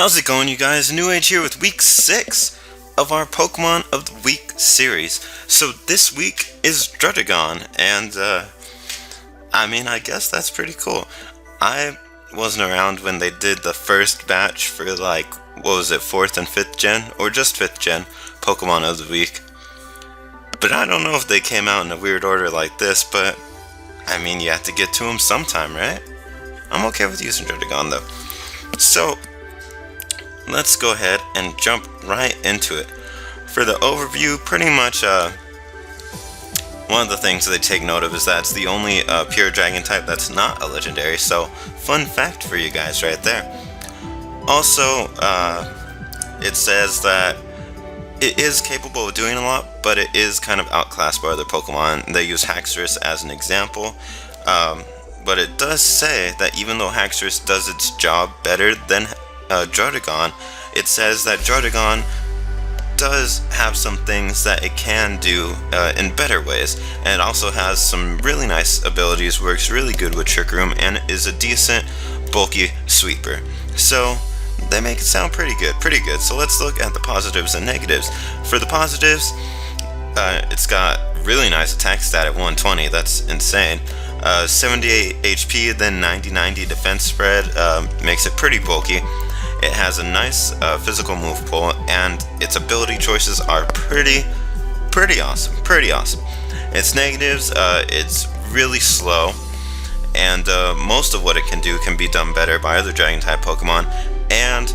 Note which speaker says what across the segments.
Speaker 1: How's it going, you guys? NewAge here with week 6 of our Pokemon of the Week series. So this week is Druddigon, and I guess that's pretty cool. I wasn't around when they did the first batch for what was it, 4th and 5th gen, or just 5th gen Pokemon of the Week. But I don't know if they came out in a weird order like this, but you have to get to them sometime, right? I'm okay with using Druddigon though. So let's go ahead and jump right into it. For the overview, pretty much one of the things that they take note of is that it's the only pure dragon type that's not a legendary, so fun fact for you guys right there. Also, it says that it is capable of doing a lot, but it is kind of outclassed by other Pokemon. They use Haxorus as an example, but it does say that even though Haxorus does its job better than Druddigon, it says that Druddigon does have some things that it can do in better ways, and it also has some really nice abilities, works really good with Trick Room, and is a decent bulky sweeper. So they make it sound pretty good. So let's look at the positives and negatives. For the positives, it's got really nice attack stat at 120, that's insane. 78 HP, then 90-90 defense spread, makes it pretty bulky. It has a nice physical move pool, and its ability choices are pretty awesome. Its negatives, it's really slow, and most of what it can do can be done better by other dragon type Pokemon, and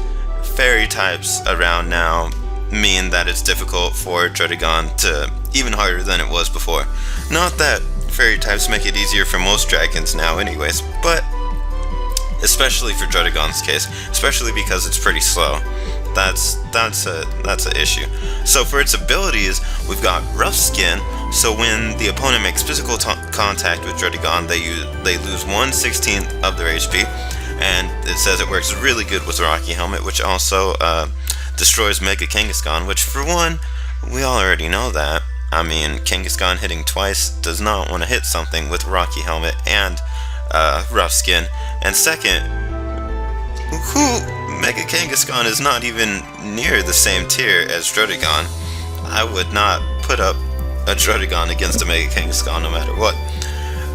Speaker 1: fairy types around now mean that it's difficult for Druddigon to even harder than it was before. Not that fairy types make it easier for most dragons now anyways, but especially for Druddigon's case, especially because it's pretty slow. That's an issue. So for its abilities, we've got Rough Skin. So when the opponent makes physical contact with Druddigon, they lose 1/16 of their HP, and it says it works really good with Rocky Helmet, which also destroys Mega Kangaskhan, which for one, we all already know that. Kangaskhan hitting twice does not want to hit something with Rocky Helmet and Rough Skin. And second, Mega Kangaskhan is not even near the same tier as Druddigon. I would not put up a Druddigon against a Mega Kangaskhan no matter what.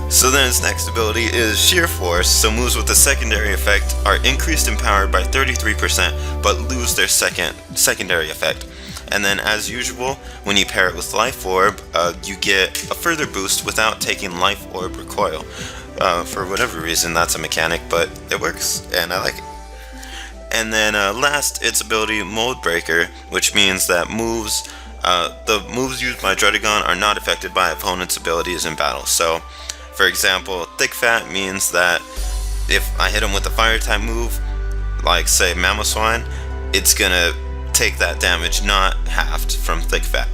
Speaker 1: So then its next ability is Sheer Force, so moves with the secondary effect are increased in power by 33%, but lose their secondary effect. And then as usual, when you pair it with Life Orb, you get a further boost without taking Life Orb recoil. For whatever reason, that's a mechanic, but it works, and I like it. And then last, its ability Mold Breaker, which means that the moves used by Druddigon are not affected by opponent's abilities in battle. So, for example, Thick Fat means that if I hit him with a fire type move, like say Mamoswine, it's gonna take that damage not halved from Thick Fat.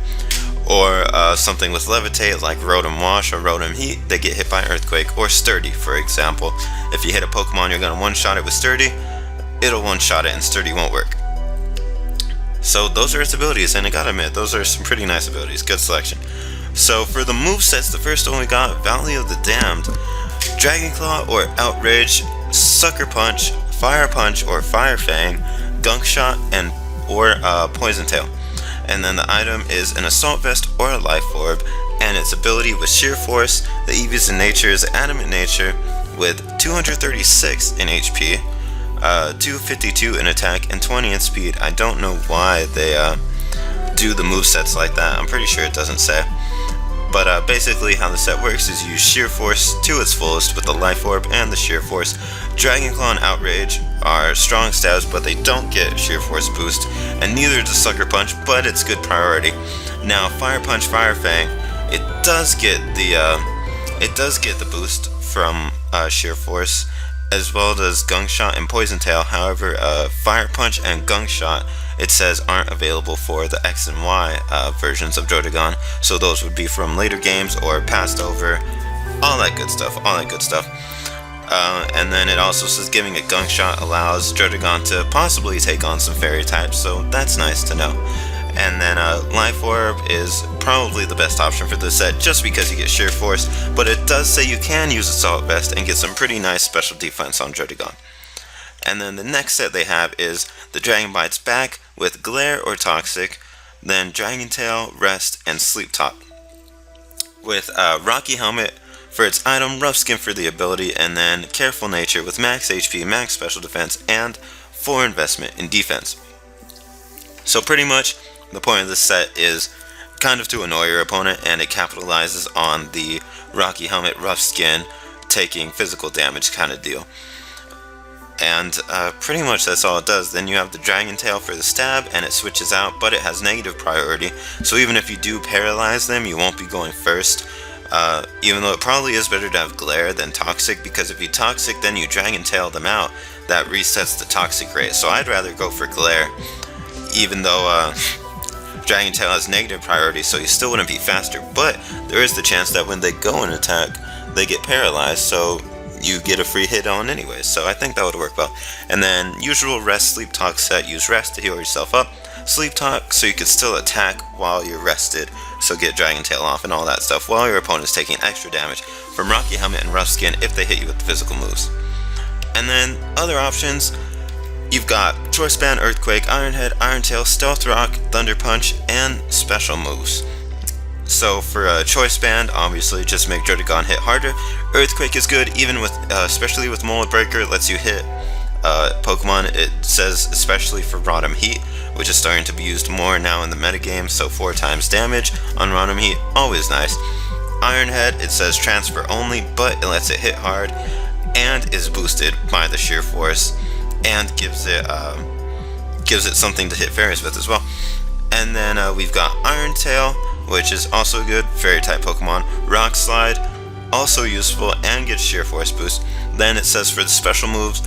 Speaker 1: Or something with Levitate, like Rotom Wash or Rotom Heat, they get hit by Earthquake. Or Sturdy, for example. If you hit a Pokemon, you're gonna one-shot it with Sturdy, it'll one-shot it and Sturdy won't work. So those are its abilities, and I gotta admit, those are some pretty nice abilities. Good selection. So for the movesets, the first one we got, Valley of the Damned, Dragon Claw or Outrage, Sucker Punch, Fire Punch or Fire Fang, Gunk Shot, or Poison Tail. And then the item is an Assault Vest or a Life Orb, and its ability was Sheer Force. The EVs in nature is Adamant Nature with 236 in HP, 252 in attack, and 20 in speed. I don't know why they do the movesets like that. I'm pretty sure it doesn't say. But basically how the set works is you use Sheer Force to its fullest with the Life Orb and the Sheer Force. Dragon Claw and Outrage are strong stabs, but they don't get Sheer Force boost, and neither does Sucker Punch, but it's good priority. Now Fire Punch, Fire Fang, it does get the boost from Sheer Force, as well as Gunk Shot and Poison Tail. However, Fire Punch and Gunk Shot, it says, aren't available for the X and Y versions of Druddigon, so those would be from later games or passed over, all that good stuff. And then it also says giving a Gunk Shot allows Druddigon to possibly take on some fairy types, so that's nice to know. And then Life Orb is probably the best option for this set, just because you get Sheer Force, but it does say you can use Assault Vest and get some pretty nice special defense on Druddigon. And then the next set they have is the Dragon Bites back with Glare or Toxic, then Dragon Tail, Rest, and Sleep Talk. With Rocky Helmet for its item, Rough Skin for the ability, and then Careful Nature with max HP, max special defense, and 4 investment in defense. So pretty much the point of this set is kind of to annoy your opponent, and it capitalizes on the Rocky Helmet, Rough Skin, taking physical damage kind of deal. And pretty much that's all it does. Then you have the Dragon Tail for the stab, and it switches out, but it has negative priority, so even if you do paralyze them, you won't be going first. Even though it probably is better to have Glare than Toxic, because if you Toxic then you Dragon Tail them out, that resets the Toxic rate. So I'd rather go for Glare, even though Dragon Tail has negative priority, so you still wouldn't be faster, but there is the chance that when they go and attack, they get paralyzed, so you get a free hit on anyways, so I think that would work well. And then usual Rest, Sleep Talk set, use Rest to heal yourself up, Sleep Talk so you can still attack while you're rested, so get Dragon Tail off and all that stuff, while your opponent is taking extra damage from Rocky Helmet and Rough Skin if they hit you with the physical moves. And then other options, you've got Choice Band, Earthquake, Iron Head, Iron Tail, Stealth Rock, Thunder Punch, and special moves. So for a Choice Band, obviously just make Drotagon hit harder. Earthquake is good, even with, especially with Mold Breaker, lets you hit Pokemon. It says especially for Rotom Heat, which is starting to be used more now in the metagame, so 4 times damage on Rotom Heat, always nice. Iron Head, it says transfer only, but it lets it hit hard, and is boosted by the sheer force, and gives it something to hit fairies with as well. And then we've got Iron Tail, which is also good, fairy type Pokemon. Rock Slide, also useful and gets sheer force boost. Then it says for the special moves,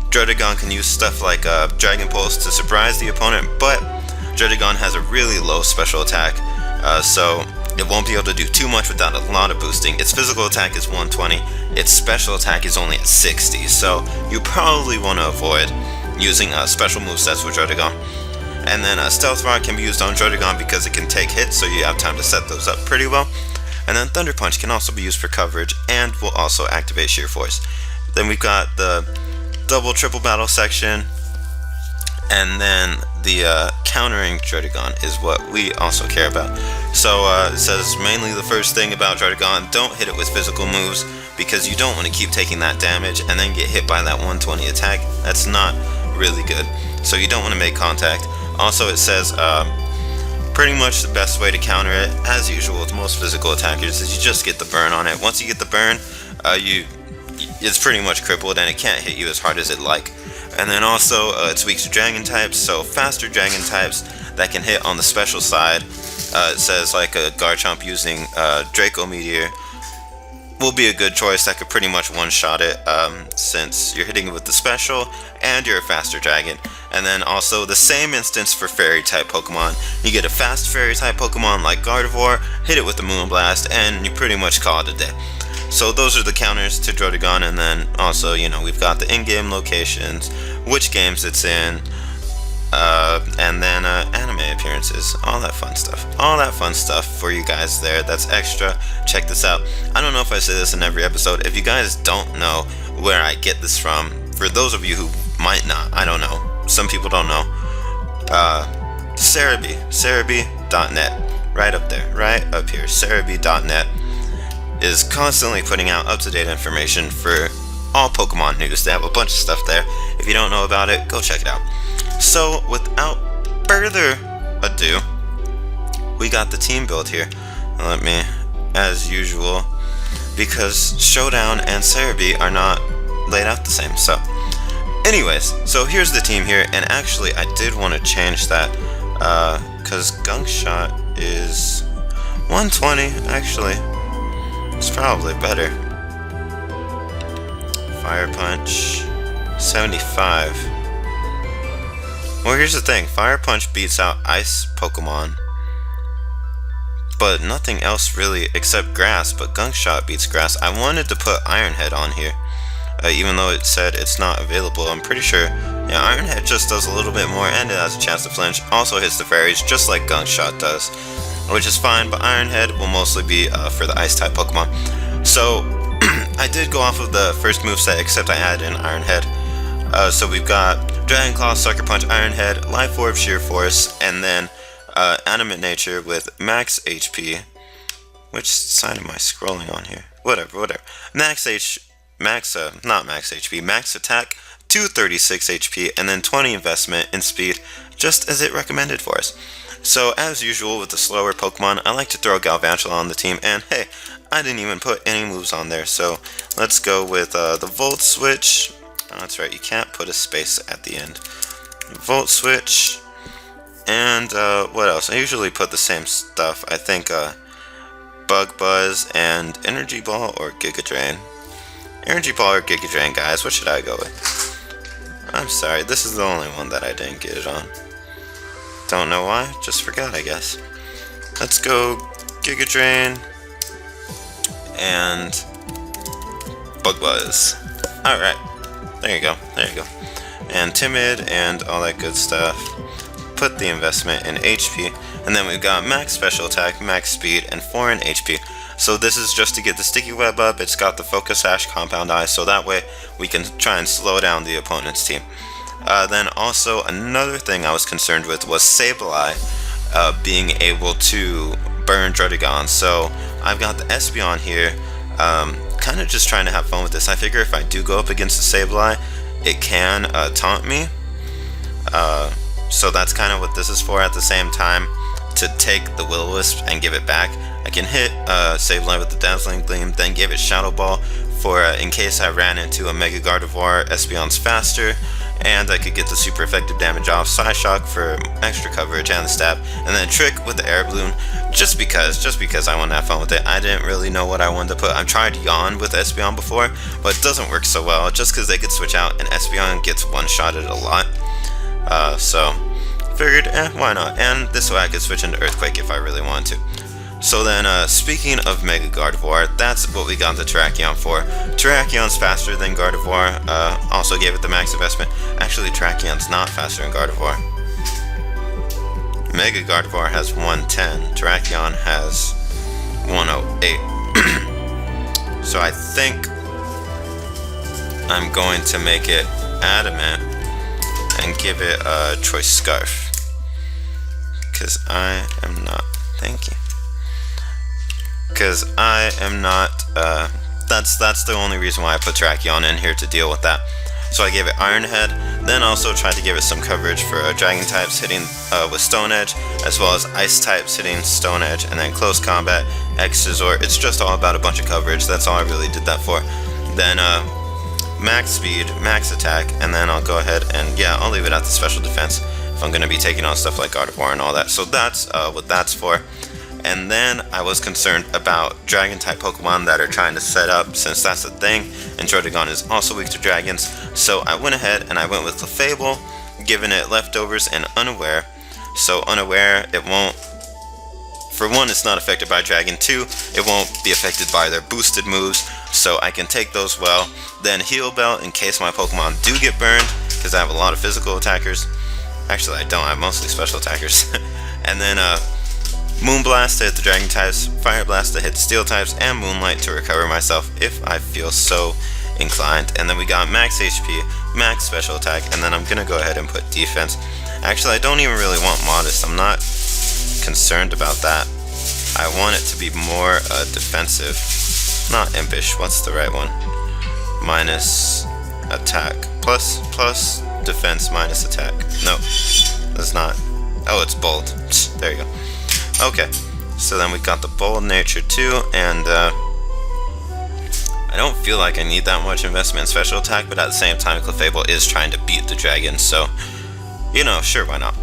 Speaker 1: Drotagon can use stuff like Dragon Pulse to surprise the opponent, but Drotagon has a really low special attack, so it won't be able to do too much without a lot of boosting. Its physical attack is 120, its special attack is only at 60, so you probably want to avoid using special movesets with Drotagon. And then Stealth Rock can be used on Drotagon because it can take hits, so you have time to set those up pretty well. And then Thunder Punch can also be used for coverage and will also activate Sheer Force. Then we've got the double triple battle section, and then the countering Drotagon is what we also care about. So it says mainly the first thing about Drotagon, don't hit it with physical moves, because you don't want to keep taking that damage and then get hit by that 120 attack. That's not really good, so you don't want to make contact. Also it says pretty much the best way to counter it, as usual with most physical attackers, is you just get the burn on it. Once you get the burn, it's pretty much crippled and it can't hit you as hard as it like. And then also it's weak to dragon types, so faster dragon types that can hit on the special side, it says like a Garchomp using Draco Meteor will be a good choice. That could pretty much one-shot it, since you're hitting it with the special and you're a faster dragon. And then also the same instance for fairy type Pokemon. You get a fast fairy type Pokemon like Gardevoir, hit it with the Moonblast, and you pretty much call it a day. So those are the counters to Drotagon. And then also, you know, we've got the in-game locations, which games it's in, and then anime appearances, all that fun stuff for you guys there. That's extra. Check this out. I don't know if I say this in every episode. If you guys don't know where I get this from, for those of you who might not, I don't know, some people don't know, Cerebi.net, right up there, right up here. Cerebi.net is constantly putting out up-to-date information for all Pokemon news. They have a bunch of stuff there. If you don't know about it, go check it out. So without further ado, we got the team build here. Let me, as usual, because Showdown and Cerebi are not laid out the same. So anyways, so here's the team here, and actually I did want to change that, because Gunk Shot is 120, actually. It's probably better. Fire Punch, 75. Well, here's the thing. Fire Punch beats out Ice Pokemon, but nothing else really except Grass, but Gunk Shot beats Grass. I wanted to put Iron Head on here, even though it said it's not available. I'm pretty sure, yeah, Iron Head just does a little bit more, and it has a chance to flinch. Also hits the fairies, just like Gunk Shot does, which is fine, but Iron Head will mostly be for the Ice-type Pokemon. So, I did go off of the first moveset, except I added in Iron Head. So we've got Dragon Claw, Sucker Punch, Iron Head, Life Orb, Sheer Force, and then Animate Nature with max HP. Which side am I scrolling on here? Whatever. Max HP, max attack, 236 HP, and then 20 investment in speed, just as it recommended for us. So as usual with the slower Pokemon, I like to throw Galvantula on the team, and hey, I didn't even put any moves on there, so let's go with the Volt Switch. Oh, that's right, you can't put a space at the end. Volt Switch, and what else? I usually put the same stuff. I think Bug Buzz and Energy Ball or Giga Drain. Energy Ball or Giga Drain, guys. What should I go with? I'm sorry, this is the only one that I didn't get it on. Don't know why, just forgot, I guess. Let's go Giga Drain and Bug Buzz. Alright, there you go. And Timid and all that good stuff. Put the investment in HP, and then we've got max special attack, max speed, and 4 in HP. So this is just to get the sticky web up. It's got the focus sash, compound eye, so that way we can try and slow down the opponent's team. Then also another thing I was concerned with was Sableye being able to burn Druddigon. So I've got the Espeon here, kind of just trying to have fun with this. I figure if I do go up against the Sableye, it can taunt me. So that's kind of what this is for. At the same time, to take the Will-O-Wisp and give it back, I can hit Sableye with the Dazzling Gleam, then give it Shadow Ball for in case I ran into a Mega Gardevoir. Espeon's faster, and I could get the super effective damage off. Psyshock for extra coverage and the stab, and then Trick with the Air Balloon, just because I want to have fun with it. I didn't really know what I wanted to put. I've tried Yawn with Espeon before, but it doesn't work so well, just because they could switch out, and Espeon gets one-shotted a lot. So figured, why not? And this way I could switch into Earthquake if I really wanted to. So then, speaking of Mega Gardevoir, that's what we got the Terrakion for. Terrakion's faster than Gardevoir, also gave it the max investment. Actually, Terrakion's not faster than Gardevoir. Mega Gardevoir has 110, Terrakion has 108. So I think I'm going to make it Adamant and give it a Choice Scarf. Because I am not, thank you. Because I am not, that's the only reason why I put Terrakion in here, to deal with that. So I gave it Iron Head, then also tried to give it some coverage for Dragon types hitting with Stone Edge, as well as Ice types hitting Stone Edge, and then Close Combat, X-Scissor. It's just all about a bunch of coverage, that's all I really did that for. Then max speed, max attack, and then I'll go ahead and, yeah, I'll leave it at the special defense if I'm going to be taking on stuff like Gardevoir and all that. So that's what that's for. And then I was concerned about Dragon type Pokemon that are trying to set up, since that's the thing, and Druddigon is also weak to dragons. So I went ahead and I went with Clefable, giving it Leftovers and Unaware. So Unaware, it won't, for one, it's not affected by Dragon. 2, it won't be affected by their boosted moves, so I can take those well. Then Heal Belt in case my Pokemon do get burned, because I have a lot of physical attackers. Actually, I don't, I have mostly special attackers. And then Moonblast to hit the Dragon types, Fire Blast to hit the Steel types, and Moonlight to recover myself if I feel so inclined. And then we got max HP, max special attack, and then I'm gonna go ahead and put defense. Actually, I don't even really want Modest. I'm not concerned about that. I want it to be more defensive. Not Impish, what's the right one? Minus attack. Plus defense minus attack. No, that's not. Oh, it's bold. There you go. Okay, so then we got the bold nature too, and I don't feel like I need that much investment in special attack, but at the same time, Clefable is trying to beat the dragon, so, you know, sure, why not?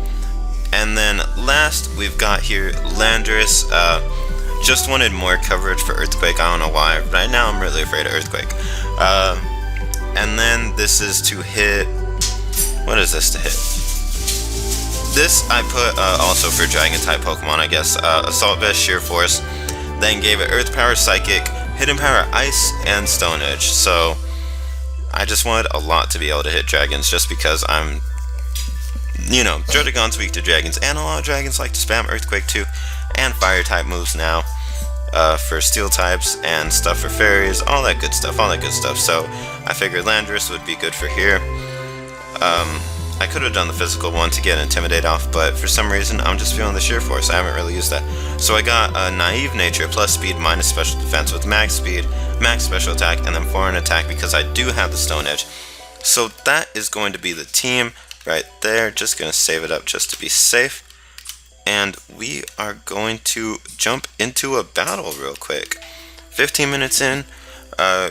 Speaker 1: And then last, we've got here Landorus. Just wanted more coverage for Earthquake, I don't know why. Right now, I'm really afraid of Earthquake. And then this is to hit, what is this to hit? This I put also for Dragon type Pokemon, I guess. Assault Vest, Sheer Force, then gave it Earth Power, Psychic, Hidden Power, Ice, and Stone Edge. So I just wanted a lot to be able to hit dragons, just because I'm, you know, Druddigon's weak to dragons, and a lot of dragons like to spam Earthquake too, and Fire type moves now for Steel types, and stuff for fairies, all that good stuff. So I figured Landorus would be good for here. I could have done the physical one to get Intimidate off, but for some reason I'm just feeling the sheer force. I haven't really used that. So I got Naive Nature plus speed minus special defense with max speed, max special attack, and then foreign attack because I do have the Stone Edge. So that is going to be the team right there. Just going to save it up just to be safe. And we are going to jump into a battle real quick. 15 minutes in,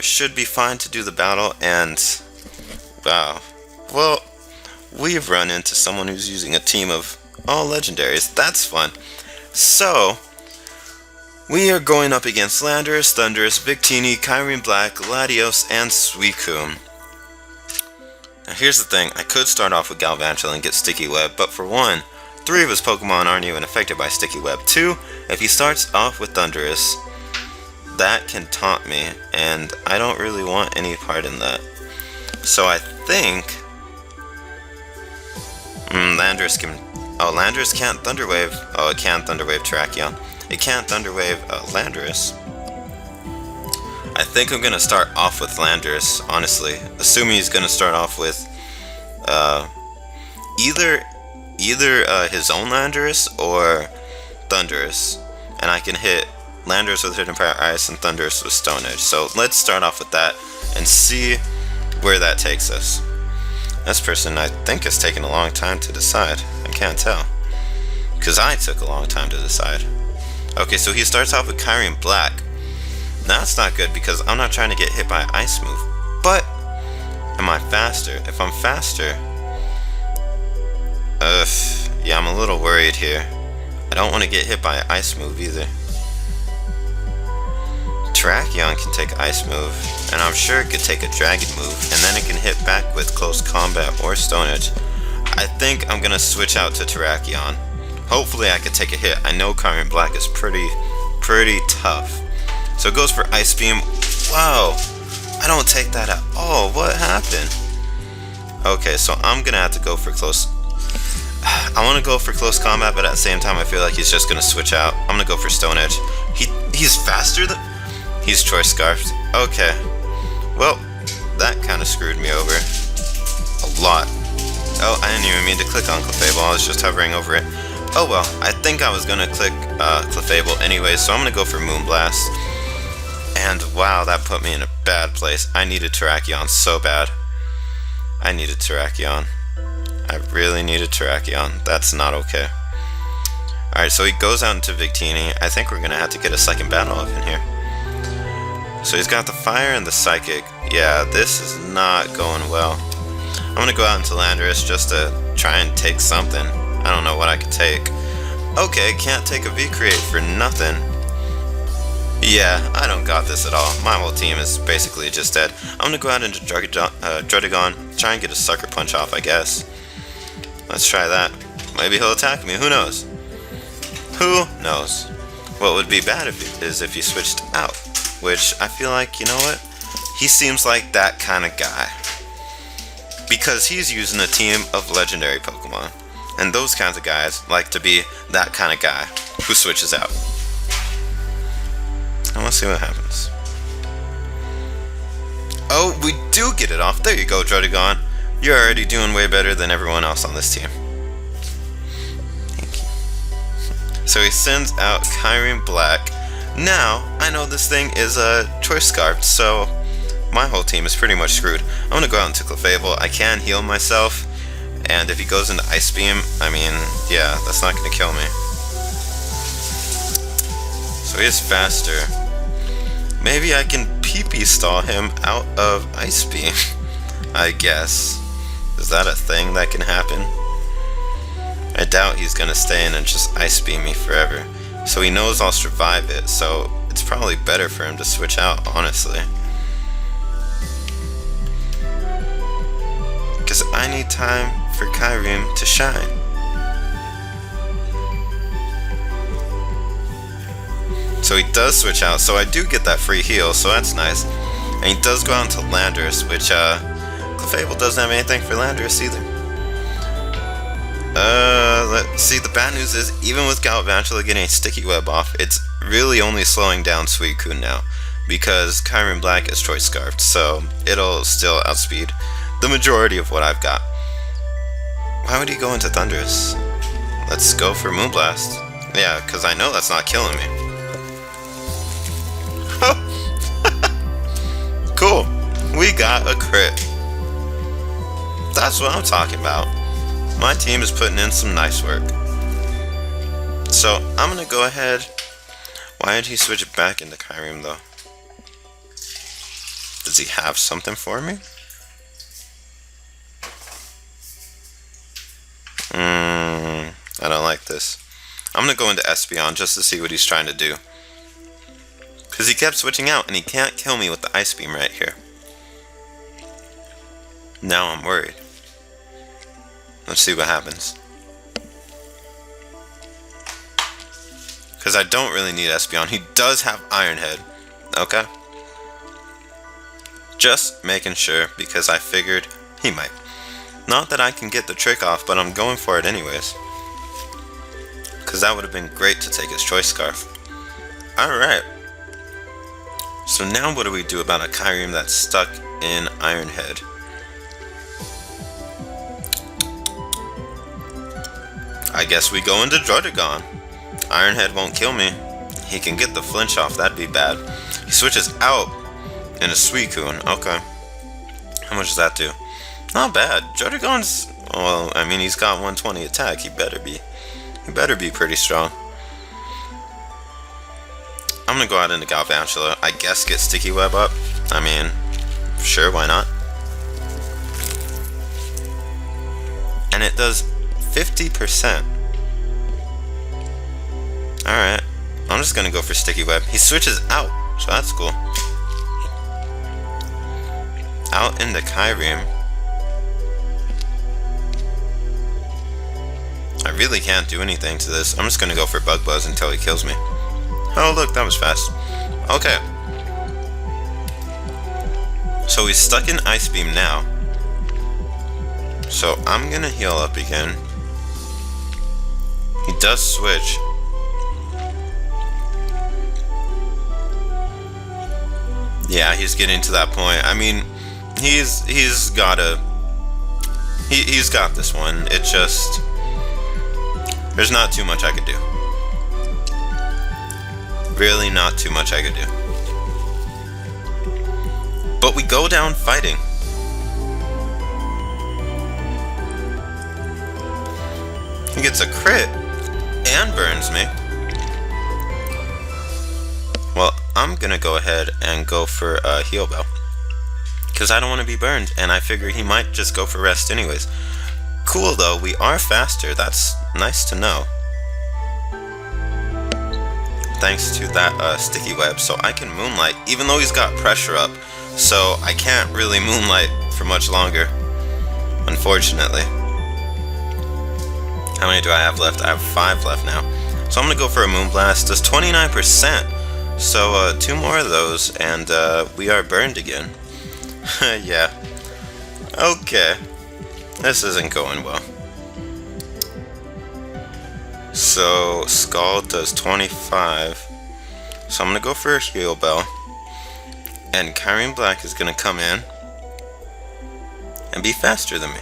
Speaker 1: should be fine to do the battle, and wow. Well, we've run into someone who's using a team of all legendaries. That's fun. So, we are going up against Landorus, Thundurus, Victini, Kyrene Black, Latios, and Suicune. Now here's the thing, I could start off with Galvantula and get Sticky Web, but for one, 3 of his Pokemon aren't even affected by Sticky Web. 2, if he starts off with Thundurus, that can taunt me, and I don't really want any part in that. So I think Landorus can... Oh, Landorus can't Thunder Wave. Oh, it can Thunder Wave Terrakion. It can't Thunder Wave Landorus. I think I'm gonna start off with Landorus, honestly. Assuming he's gonna start off with either his own Landorus or Thundurus, and I can hit Landorus with Hidden Power Ice and Thundurus with Stone Edge. So let's start off with that and see where that takes us. This person, I think, has taken a long time to decide. I can't tell, because I took a long time to decide. Okay, so he starts off with Kyrene Black. That's not good because I'm not trying to get hit by Ice Move. But am I faster? If I'm faster, yeah, I'm a little worried here. I don't want to get hit by Ice Move either. Terrakion can take Ice Move, and I'm sure it could take a Dragon Move, and then it can hit back with Close Combat or Stone Edge. I think I'm gonna switch out to Terrakion. Hopefully I could take a hit. I know Kyrene Black is pretty tough. So it goes for Ice Beam. Wow, I don't take that at all. What happened? Okay, so I'm gonna have to go for close. I want to go for Close Combat, but at the same time I feel like he's just gonna switch out. I'm gonna go for Stone Edge. He's faster than... He's Choice Scarfed. Okay. Well, that kind of screwed me over. A lot. Oh, I didn't even mean to click on Clefable. I was just hovering over it. Oh well, I think I was going to click Clefable anyway, so I'm going to go for Moonblast. And wow, that put me in a bad place. I needed Terrakion so bad. I needed Terrakion. I really needed Terrakion. That's not okay. Alright, so he goes out into Victini. I think we're going to have to get a second battle up in here. So he's got the Fire and the Psychic. Yeah, this is not going well. I'm going to go out into Landorus just to try and take something. I don't know what I could take. Okay, can't take a V-Create for nothing. Yeah, I don't got this at all. My whole team is basically just dead. I'm going to go out into Druddigon, try and get a Sucker Punch off, I guess. Let's try that. Maybe he'll attack me, who knows? Who knows? What would be bad is if he switched out. Which, I feel like, you know what? He seems like that kind of guy. Because he's using a team of legendary Pokemon. And those kinds of guys like to be that kind of guy who switches out. And let's see what happens. Oh, we do get it off. There you go, Druddigon. You're already doing way better than everyone else on this team. Thank you. So he sends out Kyrene Black. Now, I know this thing is Choice Scarfed, so my whole team is pretty much screwed. I'm going to go out into Clefable. I can heal myself, and if he goes into Ice Beam, I mean, yeah, that's not going to kill me. So he is faster. Maybe I can PP stall him out of Ice Beam, I guess. Is that a thing that can happen? I doubt he's going to stay in and just Ice Beam me forever. So he knows I'll survive it, so it's probably better for him to switch out, honestly. Because I need time for Kyrene to shine. So he does switch out, so I do get that free heal, so that's nice. And he does go out into Landorus, which Clefable doesn't have anything for Landorus either. Let's see, the bad news is, even with Galvantula getting a Sticky Web off, it's really only slowing down Suicune now, because Kyrene Black is Choice Scarfed, so it'll still outspeed the majority of what I've got. Why would he go into Thunderous? Let's go for Moonblast. Yeah, because I know that's not killing me. Cool. We got a crit. That's what I'm talking about. My team is putting in some nice work. So, I'm going to go ahead. Why did he switch it back into Kyurem, though? Does he have something for me? I don't like this. I'm going to go into Espeon just to see what he's trying to do. Because he kept switching out and he can't kill me with the Ice Beam right here. Now I'm worried. Let's see what happens. Because I don't really need Espeon. He does have Iron Head. Okay. Just making sure because I figured he might. Not that I can get the trick off, but I'm going for it anyways. Because that would have been great to take his Choice Scarf. Alright. So now what do we do about a Kyurem that's stuck in Iron Head? I guess we go into Druddigon. Iron Head won't kill me. He can get the flinch off, that'd be bad. He switches out in a Suicune. Okay. How much does that do? Not bad. Druddigon's, well, I mean, he's got 120 attack. He better be pretty strong. I'm gonna go out into Galvantula. I guess get Sticky Web up. I mean, sure, why not? And it does 50%. Alright. I'm just gonna go for Sticky Web. He switches out, so that's cool. Out into Kyurem. I really can't do anything to this. I'm just gonna go for Bug Buzz until he kills me. Oh look, that was fast. Okay. So he's stuck in Ice Beam now. So I'm gonna heal up again. He does switch. Yeah, he's getting to that point. I mean, he's got this one. It just, there's not too much I could do. Really not too much I could do. But we go down fighting. He gets a crit and burns me. Well, I'm gonna go ahead and go for a Heal Bell. Because I don't want to be burned, and I figure he might just go for rest anyways. Cool though, we are faster. That's nice to know. Thanks to that Sticky Web, so I can Moonlight, even though he's got pressure up. So I can't really Moonlight for much longer, unfortunately. How many do I have left? I have 5 left now. So I'm going to go for a Moonblast. Does 29%. So 2 more of those, and we are burned again. Yeah. Okay. This isn't going well. So Scald does 25. So I'm going to go for a Heal Bell. And Kyurem Black is going to come in and be faster than me.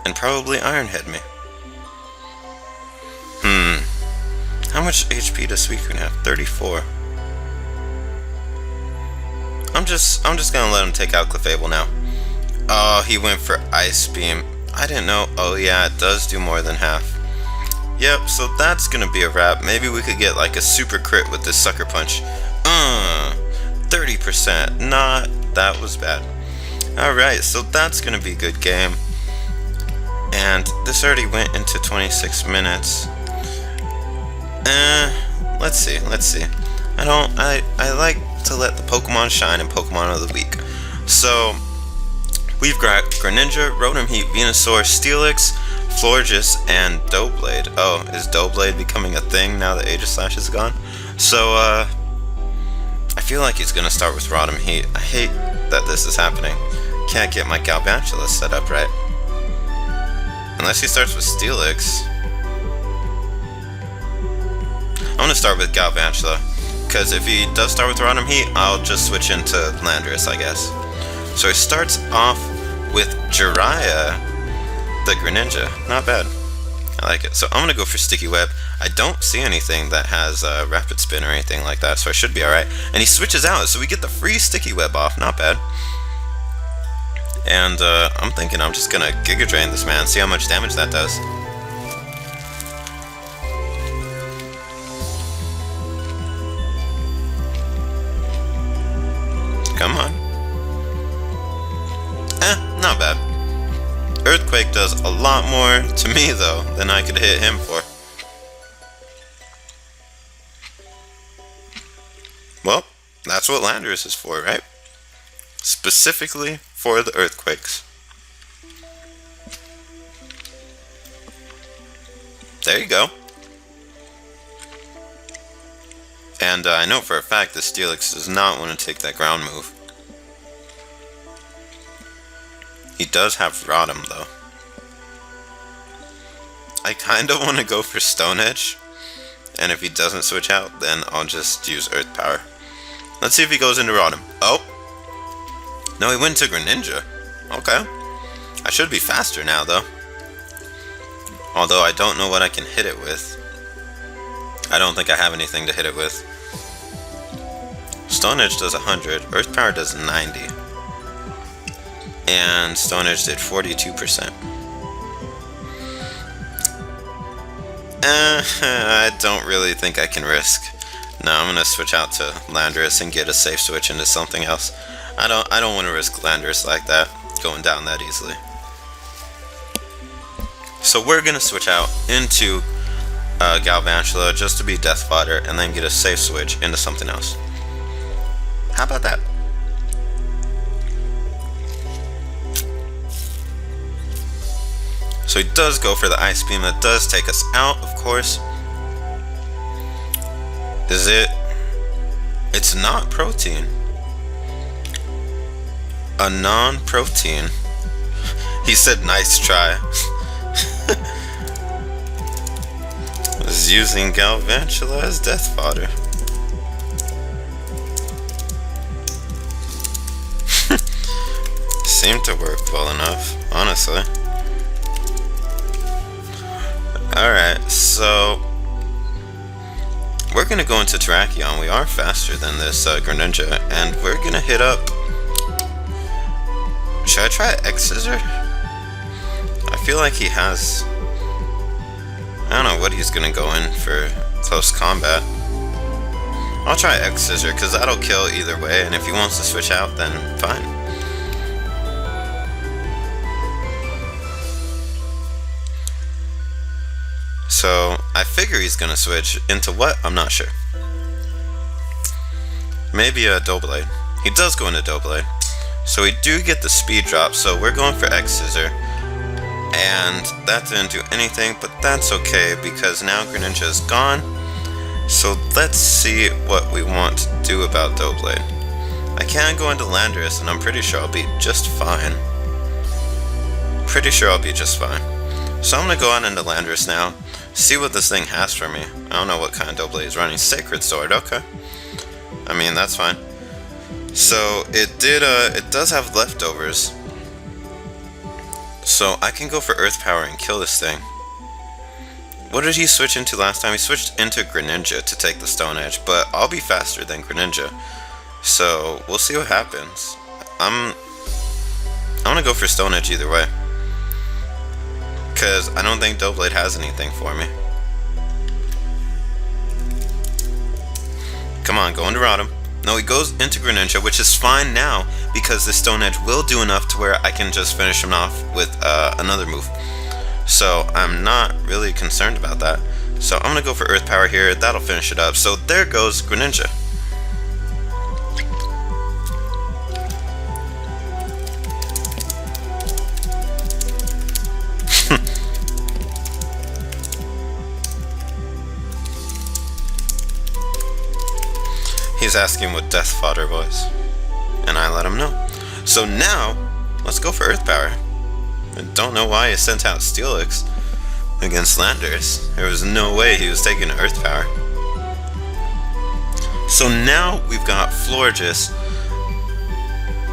Speaker 1: And probably Iron Head me. How much HP does Suicune have? 34. I'm just gonna let him take out Clefable now. Oh, he went for Ice Beam. I didn't know. Oh yeah, it does do more than half. Yep, so that's gonna be a wrap. Maybe we could get like a super crit with this Sucker Punch. 30%. Not, that was bad. Alright, so that's gonna be a good game. And this already went into 26 minutes. Let's see. I like to let the Pokemon shine in Pokemon of the Week. So, we've got Greninja, Rotom Heat, Venusaur, Steelix, Florges, and Doublade. Oh, is Doublade becoming a thing now that Aegislash is gone? So, I feel like he's gonna start with Rotom Heat. I hate that this is happening. Can't get my Galvantula set up right. Unless he starts with Steelix. I'm gonna start with Galvantula, because if he does start with Rotom Heat, I'll just switch into Landorus, I guess. So he starts off with Jiraiya. the Greninja. Not bad. I like it. So I'm going to go for Sticky Web. I don't see anything that has Rapid Spin or anything like that, so I should be alright. And he switches out, so we get the free Sticky Web off. Not bad. And I'm thinking I'm just going to Giga Drain this man, see how much damage that does. Come on. Not bad. Earthquake does a lot more to me, though, than I could hit him for. Well, that's what Landorus is for, right? Specifically for the earthquakes. There you go. And I know for a fact that Steelix does not want to take that ground move. He does have Rotom, though. I kind of want to go for Stone Edge, and if he doesn't switch out, then I'll just use Earth Power. Let's see if he goes into Rotom. Oh! No, he went to Greninja. Okay. I should be faster now, though. Although I don't know what I can hit it with. I don't think I have anything to hit it with. Stone Edge does 100, Earth Power does 90. And Stone Edge did 42%. I don't really think I can risk. No, I'm gonna switch out to Landorus and get a safe switch into something else. I don't want to risk Landorus like that, going down that easily. So we're gonna switch out into Galvantula just to be death fodder, and then get a safe switch into something else. How about that? So he does go for the Ice Beam. That does take us out, of course. Is it? It's not protein. A non-protein. He said nice try. Was using Galvantula as death fodder. Seemed to work well enough, honestly. Alright, so we're gonna go into Terrakion. We are faster than this Greninja, and we're gonna hit up. Should I try X-Scissor? I feel like he has. I don't know what he's gonna go in for close combat. I'll try X-Scissor because that'll kill either way, and if he wants to switch out, then fine. So I figure he's gonna switch into what? I'm not sure. Maybe a Doublade. He does go into Doublade. So we do get the speed drop, so we're going for X-Scissor. And that didn't do anything, but that's okay because now Greninja is gone. So let's see what we want to do about Doublade. I can go into Landorus, and I'm pretty sure I'll be just fine. Pretty sure I'll be just fine. So I'm gonna go on into Landorus now. See what this thing has for me. I don't know what kind of Doublade is running. Sacred Sword, okay. I mean, that's fine. So it does have leftovers. So I can go for Earth Power and kill this thing. What did he switch into last time? He switched into Greninja to take the Stone Edge, but I'll be faster than Greninja. So we'll see what happens. I'm gonna go for Stone Edge either way. Because I don't think Doublade has anything for me. Come on, go into Rotom. No, he goes into Greninja, which is fine now, because the Stone Edge will do enough to where I can just finish him off with another move. So I'm not really concerned about that. So I'm going to go for Earth Power here. That'll finish it up. So there goes Greninja. He's asking what death fodder was, and I let him know. So now, let's go for Earth Power. I don't know why he sent out Steelix against Landorus. There was no way he was taking Earth Power. So now we've got Florges.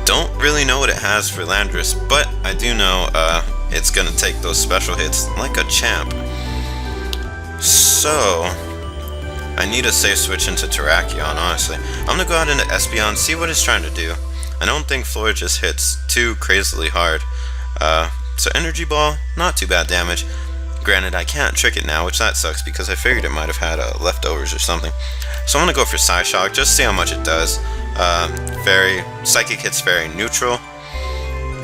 Speaker 1: Don't really know what it has for Landorus, but I do know it's gonna take those special hits like a champ. So I need a safe switch into Terrakion, honestly. I'm gonna go out into Espeon, see what it's trying to do. I don't think Florges hits too crazily hard. So Energy Ball, not too bad damage. Granted, I can't trick it now, which that sucks because I figured it might have had leftovers or something. So I'm gonna go for Psyshock, just see how much it does. Psychic hits very neutral.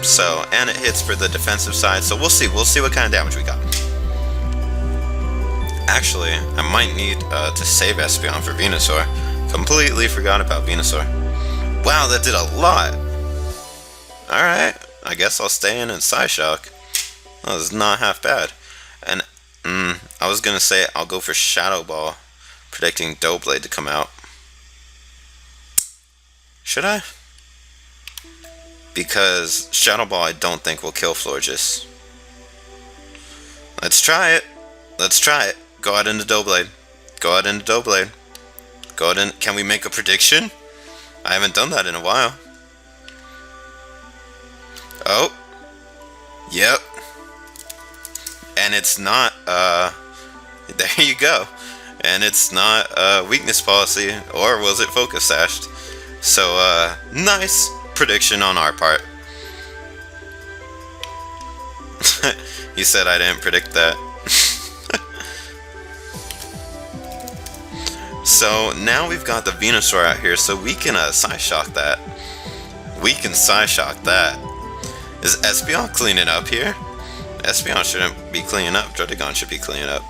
Speaker 1: So, and it hits for the defensive side, so we'll see what kind of damage we got. Actually, I might need to save Espeon for Venusaur. Completely forgot about Venusaur. Wow, that did a lot! Alright, I guess I'll stay in Psyshock. That was not half bad. And, I was gonna say I'll go for Shadow Ball, predicting Doublade to come out. Should I? Because Shadow Ball I don't think will kill Florges. Let's try it. Go out into Doublade. Can we make a prediction? I haven't done that in a while. Oh. Yep. And it's not, there you go. And it's not weakness policy, or was it focus sashed? So, nice prediction on our part. He said I didn't predict that. So now we've got the Venusaur out here, so we can Psyshock that. Is Espeon cleaning up here? Espeon shouldn't be cleaning up. Druddigon should be cleaning up.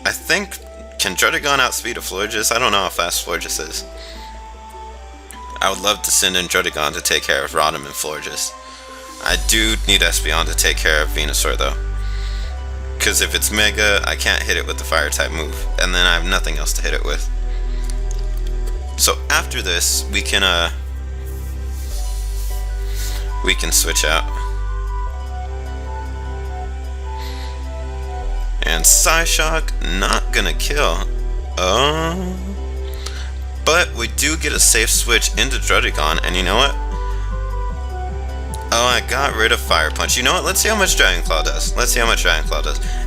Speaker 1: I think, can Druddigon outspeed a Florges? I don't know how fast Florges is. I would love to send in Druddigon to take care of Rotom and Florges. I do need Espeon to take care of Venusaur though. Because if it's Mega, I can't hit it with the Fire type move. And then I have nothing else to hit it with. So after this, we can switch out. And Psyshock, not gonna kill. But we do get a safe switch into Druddigon, and you know what? Oh, I got rid of Fire Punch. You know what? Let's see how much Dragon Claw does.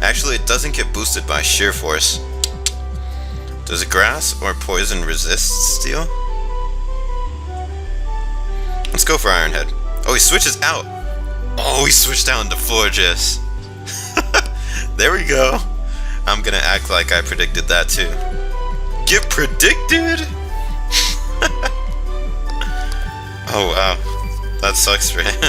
Speaker 1: Actually, it doesn't get boosted by Sheer Force. Does it Grass or Poison resist Steel? Let's go for Iron Head. Oh, he switches out. Oh, he switched out into Florges. There we go. I'm gonna act like I predicted that too. Get predicted? Oh wow, that sucks for him.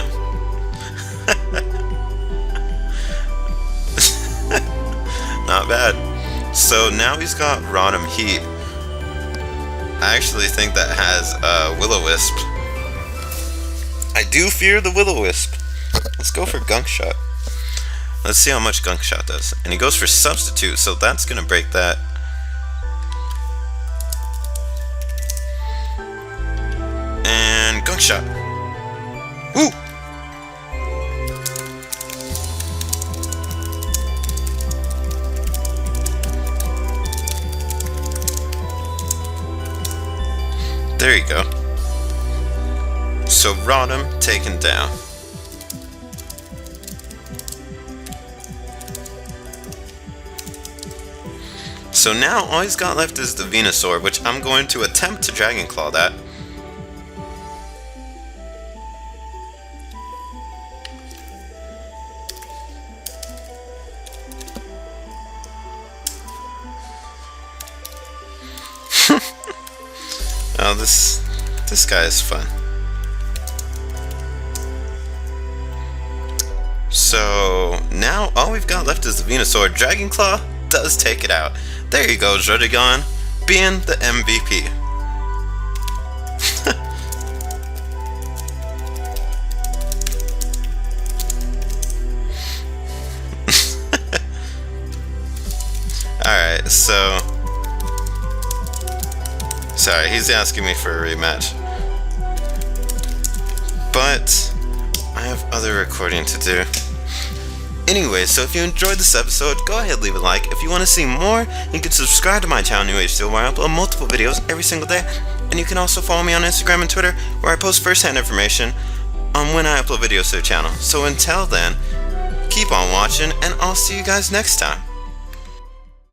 Speaker 1: Not bad. So now he's got Rotom Heat. I actually think that has Will-O-Wisp. I do fear the Will-O-Wisp. Let's go for Gunk Shot. Let's see how much Gunk Shot does. And he goes for Substitute, so that's gonna break that. And Gunk Shot. Woo! There you go. So Rotom taken down. So now all he's got left is the Venusaur, which I'm going to attempt to Dragon Claw that. Oh, this guy is fun. So now all we've got left is the Venusaur. Dragon Claw does take it out. There you go, Druddigon, being the MVP. Alright, so... Sorry, he's asking me for a rematch. But I have other recording to do. Anyway, so if you enjoyed this episode, go ahead and leave a like. If you want to see more, you can subscribe to my channel, NewAgeSteel, where I upload multiple videos every single day. And you can also follow me on Instagram and Twitter, where I post first-hand information on when I upload videos to the channel. So until then, keep on watching, and I'll see you guys next time.